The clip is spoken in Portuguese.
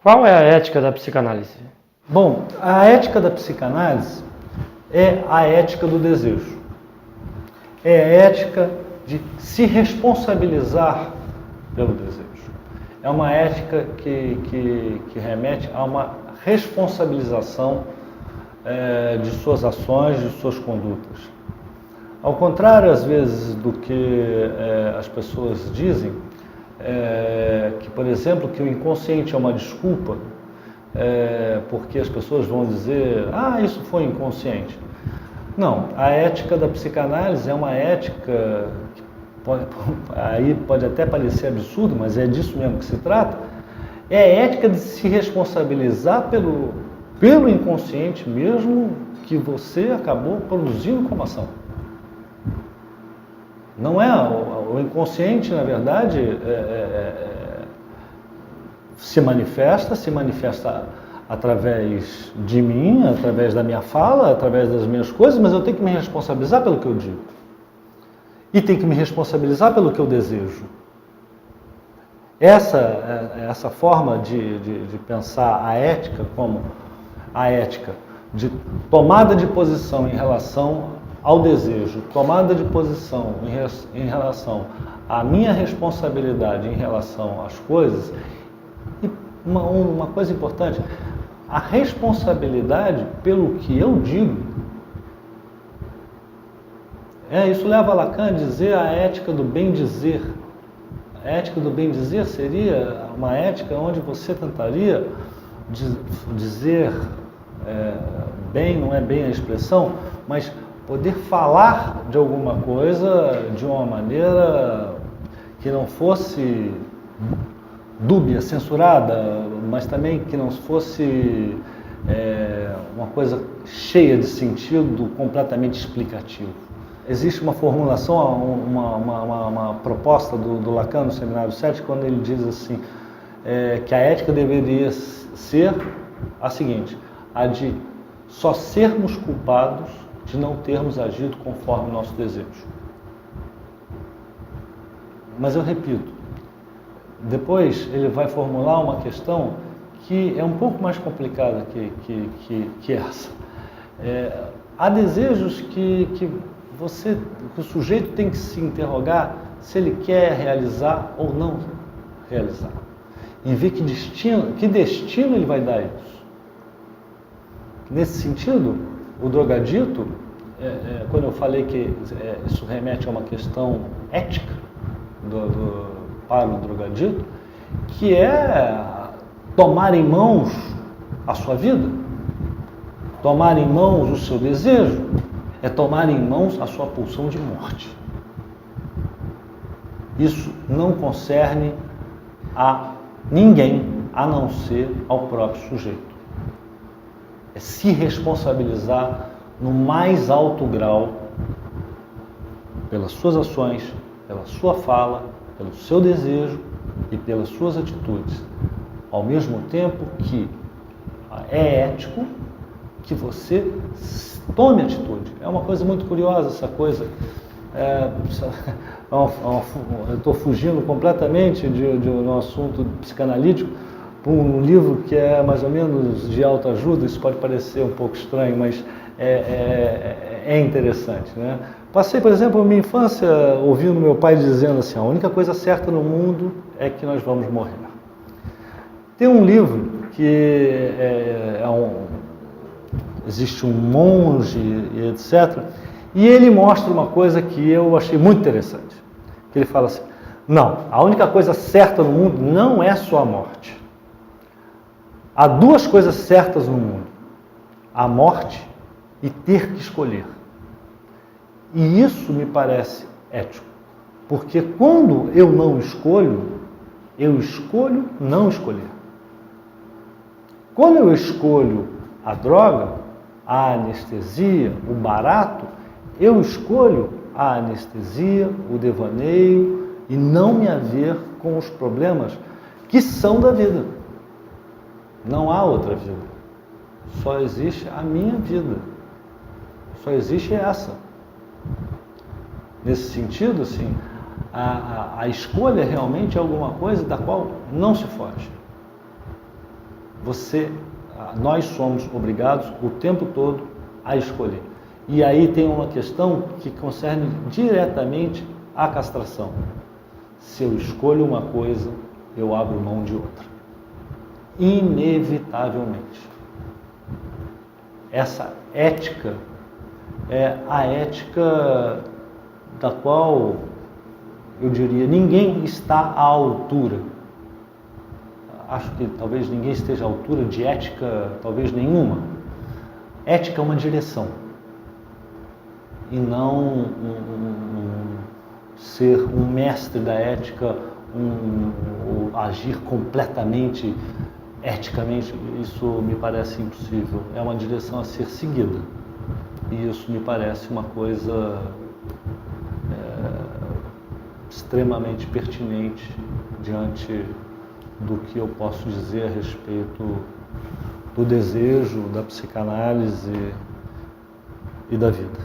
Qual é a ética da psicanálise? Bom, a ética da psicanálise é a ética do desejo. É a ética de se responsabilizar pelo desejo. É uma ética que remete a uma responsabilização de suas ações, de suas condutas. Ao contrário, às vezes, do que as pessoas dizem, que, por exemplo, que o inconsciente é uma desculpa, porque as pessoas vão dizer, isso foi inconsciente. Não, a ética da psicanálise é uma ética que aí pode até parecer absurdo, mas é disso mesmo que se trata, é a ética de se responsabilizar pelo inconsciente mesmo que você acabou produzindo como ação. Não é o inconsciente, na verdade, se manifesta através de mim, através da minha fala, através das minhas coisas, mas eu tenho que me responsabilizar pelo que eu digo. E tenho que me responsabilizar pelo que eu desejo. Essa forma de pensar a ética como a ética de tomada de posição em relação ao desejo, tomada de posição em relação à minha responsabilidade em relação às coisas. E uma coisa importante, a responsabilidade pelo que eu digo. Isso leva a Lacan a dizer a ética do bem dizer. A ética do bem dizer seria uma ética onde você tentaria dizer, bem não é bem a expressão, mas poder falar de alguma coisa de uma maneira que não fosse dúbia, censurada, mas também que não fosse uma coisa cheia de sentido, completamente explicativo. Existe uma formulação, uma proposta do Lacan no Seminário 7, quando ele diz assim, que a ética deveria ser a seguinte, a de só sermos culpados de não termos agido conforme o nosso desejo. Mas eu repito, depois ele vai formular uma questão que é um pouco mais complicada que essa. Há desejos que o sujeito tem que se interrogar se ele quer realizar ou não realizar. E ver que destino ele vai dar a isso. Nesse sentido, o drogadito, quando eu falei que isso remete a uma questão ética para o drogadito, que é tomar em mãos a sua vida, tomar em mãos o seu desejo, é tomar em mãos a sua pulsão de morte. Isso não concerne a ninguém, a não ser ao próprio sujeito. É se responsabilizar no mais alto grau pelas suas ações, pela sua fala, pelo seu desejo e pelas suas atitudes. Ao mesmo tempo que é ético que você tome atitude. É uma coisa muito curiosa essa coisa. Eu estou fugindo completamente de um assunto psicanalítico para um livro que é mais ou menos de autoajuda. Isso pode parecer um pouco estranho, mas é interessante, né? Passei, por exemplo, a minha infância ouvindo meu pai dizendo assim, a única coisa certa no mundo é que nós vamos morrer. Tem um livro que existe um monge e etc. E ele mostra uma coisa que eu achei muito interessante. Ele fala assim, não, a única coisa certa no mundo não é só a morte. Há duas coisas certas no mundo, a morte e ter que escolher. E isso me parece ético, porque quando eu não escolho, eu escolho não escolher. Quando eu escolho a droga, a anestesia, o barato, eu escolho a anestesia, o devaneio e não me haver com os problemas que são da vida. Não há outra vida. Só existe a minha vida. Só existe essa. Nesse sentido, assim, a escolha realmente é alguma coisa da qual não se foge. nós somos obrigados o tempo todo a escolher. E aí tem uma questão que concerne diretamente à castração. Se eu escolho uma coisa, eu abro mão de outra. Inevitavelmente. Essa ética é a ética da qual, eu diria, ninguém está à altura. Acho que talvez ninguém esteja à altura de ética, talvez nenhuma. Ética é uma direção. E não ser um mestre da ética, agir completamente eticamente, isso me parece impossível. É uma direção a ser seguida. E isso me parece uma coisa extremamente pertinente diante do que eu posso dizer a respeito do desejo, da psicanálise e da vida.